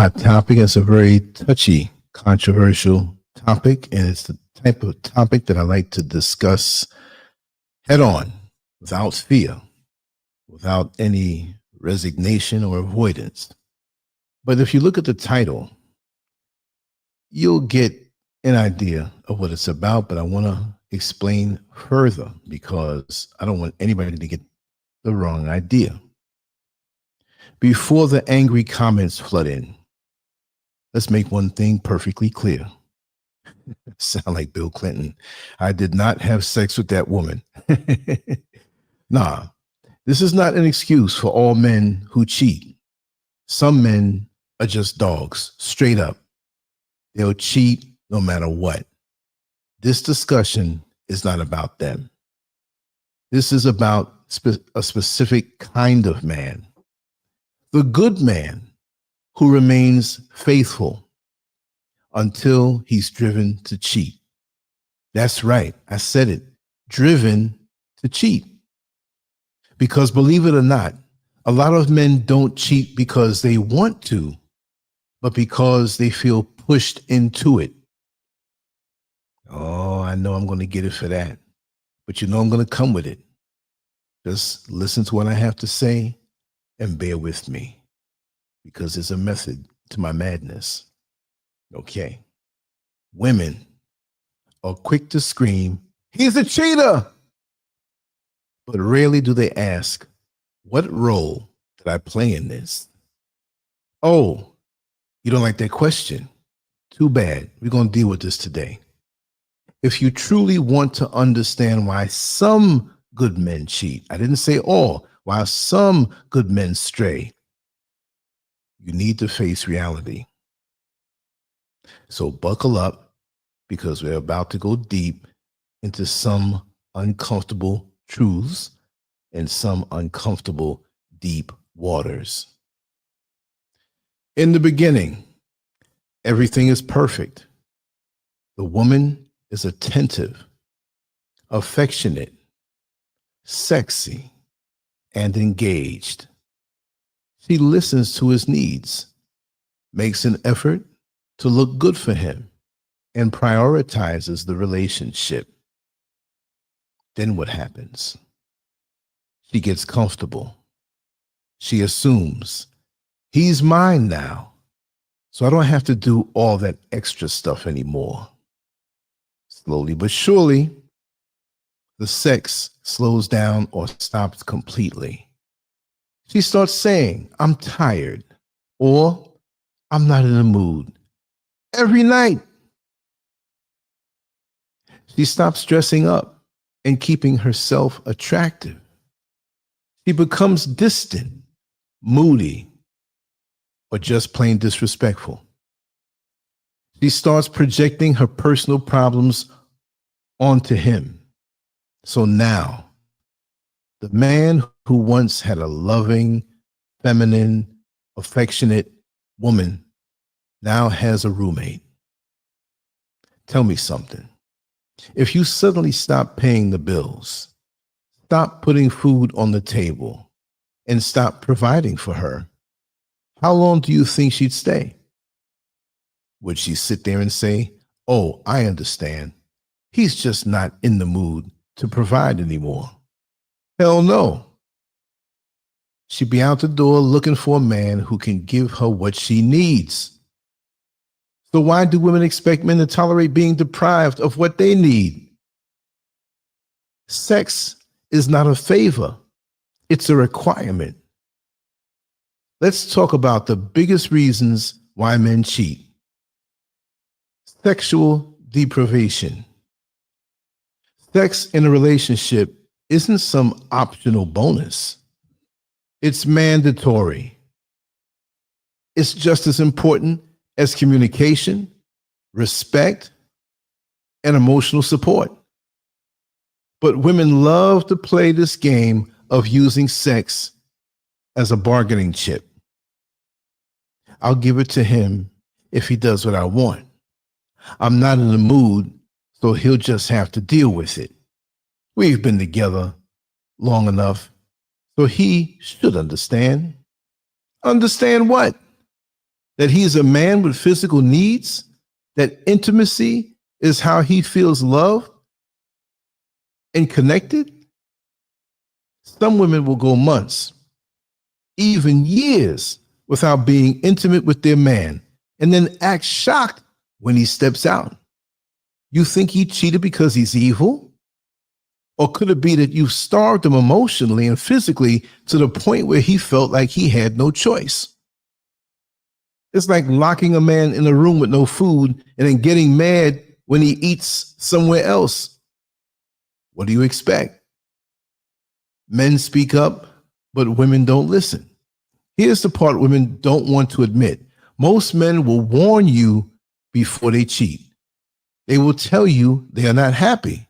hot topic. It's a very touchy, controversial topic, and it's the type of topic that I like to discuss head on, without fear, without any resignation or avoidance. But if you look at the title, you'll get an idea of what it's about, but I want to explain further because I don't want anybody to get the wrong idea. Before the angry comments flood in, let's make one thing perfectly clear. Sound like Bill Clinton. I did not have sex with that woman. Nah, this is not an excuse for all men who cheat. Some men are just dogs, straight up. They'll cheat no matter what. This discussion is not about them. This is about a specific kind of man. The good man who remains faithful until he's driven to cheat. That's right. I said it. Driven to cheat. Because believe it or not, a lot of men don't cheat because they want to, but because they feel pushed into it. Oh, I know I'm going to get it for that, but you know I'm going to come with it. Just listen to what I have to say and bear with me, because there's a method to my madness. Okay. Women are quick to scream, "He's a cheater!" But rarely do they ask, what role did I play in this? Oh, you don't like that question? Too bad. We're going to deal with this today. If you truly want to understand why some good men cheat, I didn't say all, why some good men stray, you need to face reality. So buckle up, because we're about to go deep into some uncomfortable truths and some uncomfortable deep waters. In the beginning, everything is perfect. The woman is attentive, affectionate, sexy, and engaged. She listens to his needs, makes an effort to look good for him, and prioritizes the relationship. Then what happens? She gets comfortable. She assumes he's mine now, so I don't have to do all that extra stuff anymore. Slowly but surely, the sex slows down or stops completely. She starts saying, "I'm tired," or "I'm not in the mood," every night. She stops dressing up and keeping herself attractive. She becomes distant, moody, or just plain disrespectful. She starts projecting her personal problems onto him. So now, the man who once had a loving, feminine, affectionate woman now has a roommate. Tell me something. If you suddenly stop paying the bills, stop putting food on the table, and stop providing for her, how long do you think she'd stay? Would she sit there and say, "Oh, I understand. He's just not in the mood to provide anymore"? Hell no. She'd be out the door looking for a man who can give her what she needs. So why do women expect men to tolerate being deprived of what they need? Sex is not a favor. It's a requirement. Let's talk about the biggest reasons why men cheat. Sexual deprivation. Sex in a relationship isn't some optional bonus. It's mandatory. It's just as important as communication, respect, and emotional support. But women love to play this game of using sex as a bargaining chip. I'll give it to him if he does what I want. I'm not in the mood, so he'll just have to deal with it. We've been together long enough, so he should understand. Understand what? that he's a man with physical needs, that intimacy is how he feels loved and connected. Some women will go months, even years, without being intimate with their man, and then act shocked when he steps out. You think he cheated because he's evil? Or could it be that you've starved him emotionally and physically to the point where he felt like he had no choice? It's like locking a man in a room with no food and then getting mad when he eats somewhere else. What do you expect? Men speak up, but women don't listen. Here's the part women don't want to admit. Most men will warn you before they cheat. They will tell you they are not happy.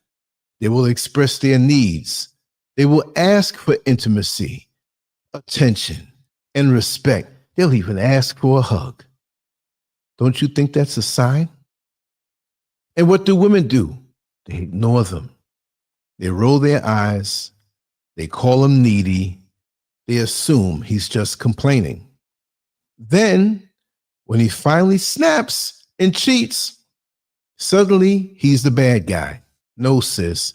They will express their needs. They will ask for intimacy, attention, and respect. They'll even ask for a hug. Don't you think that's a sign? And what do women do? They ignore them. They roll their eyes. They call him needy. They assume he's just complaining. Then, when he finally snaps and cheats, suddenly he's the bad guy. No, sis.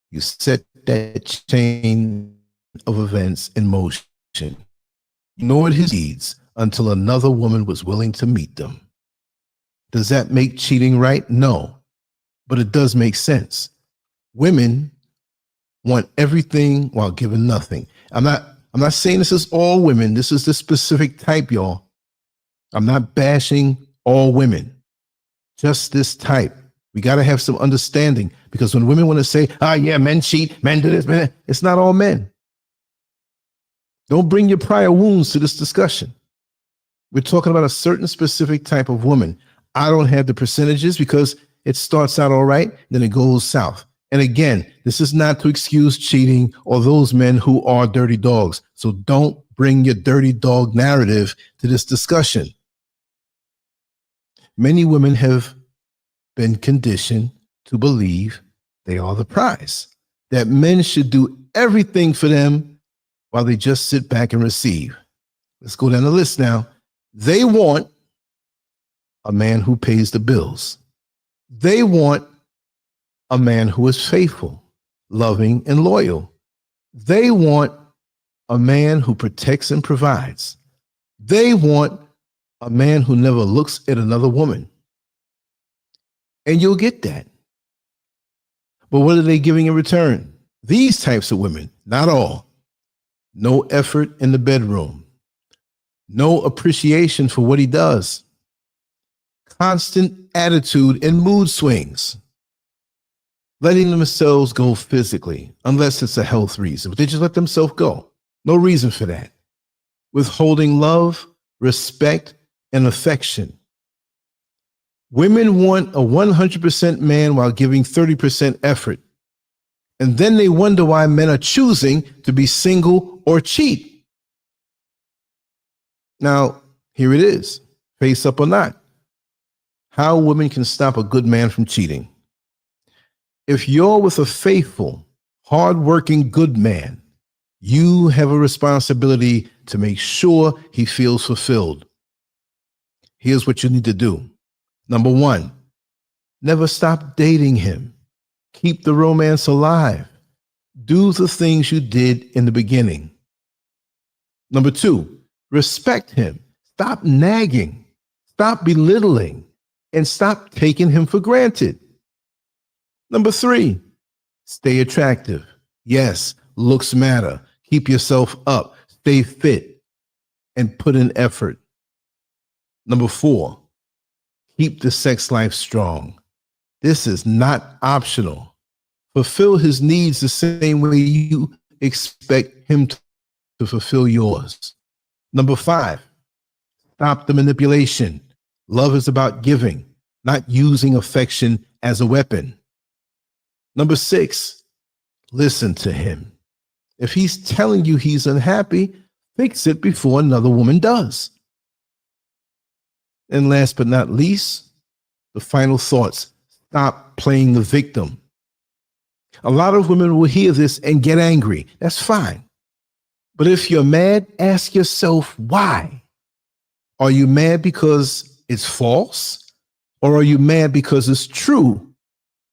You set that chain of events in motion. You ignored his needs until another woman was willing to meet them. Does that make cheating right? No, but it does make sense. Women want everything while giving nothing. I'm not saying this is all women. This is the specific type, y'all. I'm not bashing all women, just this type. We got to have some understanding, because when women want to say, yeah, men cheat, men do this, men, it's not all men. Don't bring your prior wounds to this discussion. We're talking about a certain specific type of woman. I don't have the percentages because it starts out all right, then it goes south. And again, this is not to excuse cheating or those men who are dirty dogs. So don't bring your dirty dog narrative to this discussion. Many women have been conditioned to believe they are the prize, that men should do everything for them while they just sit back and receive. Let's go down the list now. They want a man who pays the bills. They want a man who is faithful, loving, and loyal. They want a man who protects and provides. They want a man who never looks at another woman. And you'll get that. But what are they giving in return? These types of women, not all. No effort in the bedroom. No appreciation for what he does. Constant attitude and mood swings. Letting themselves go physically, unless it's a health reason. But they just let themselves go. No reason for that. Withholding love, respect, and affection. Women want a 100% man while giving 30% effort. And then they wonder why men are choosing to be single or cheat. Now, here it is, face up or not. How women can stop a good man from cheating. If you're with a faithful, hardworking good man, you have a responsibility to make sure he feels fulfilled. Here's what you need to do. Number one, never stop dating him. Keep the romance alive. Do the things you did in the beginning. Number two, respect him. Stop nagging. Stop belittling. And stop taking him for granted. Number three, stay attractive. Yes, looks matter. Keep yourself up. Stay fit. And put in effort. Number four, keep the sex life strong. This is not optional. Fulfill his needs the same way you expect him to fulfill yours. Number five, stop the manipulation. Love is about giving, not using affection as a weapon. Number six, listen to him. If he's telling you he's unhappy, fix it before another woman does. And last but not least, the final thoughts. Stop playing the victim. A lot of women will hear this and get angry. That's fine. But if you're mad, ask yourself why. Are you mad because it's false? Or are you mad because it's true?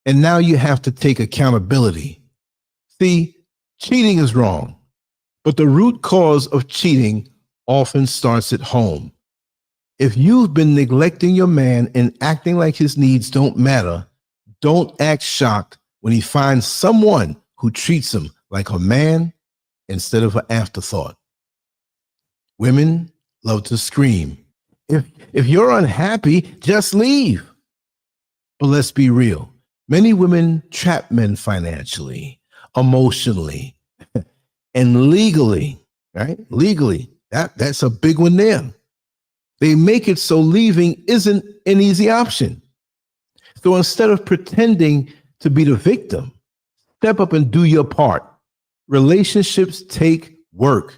And now you have to take accountability. See, cheating is wrong, but the root cause of cheating often starts at home. If you've been neglecting your man and acting like his needs don't matter, don't act shocked when he finds someone who treats him like a man instead of an afterthought. Women love to scream. If you're unhappy, just leave. But let's be real. Many women trap men financially, emotionally, and legally, right? Legally. That's a big one there. They make it so leaving isn't an easy option. So instead of pretending to be the victim, step up and do your part. Relationships take work.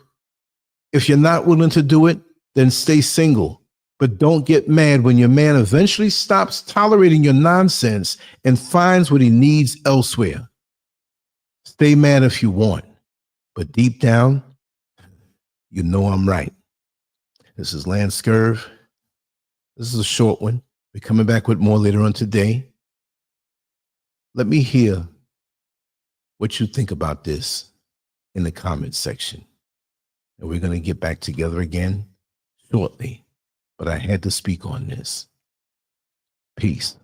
If you're not willing to do it, then stay single. But don't get mad when your man eventually stops tolerating your nonsense and finds what he needs elsewhere. Stay mad if you want, but deep down, you know I'm right. This is Lancescurv. This is a short one. We're coming back with more later on today. Let me hear what you think about this in the comments section. And we're going to get back together again shortly. But I had to speak on this. Peace.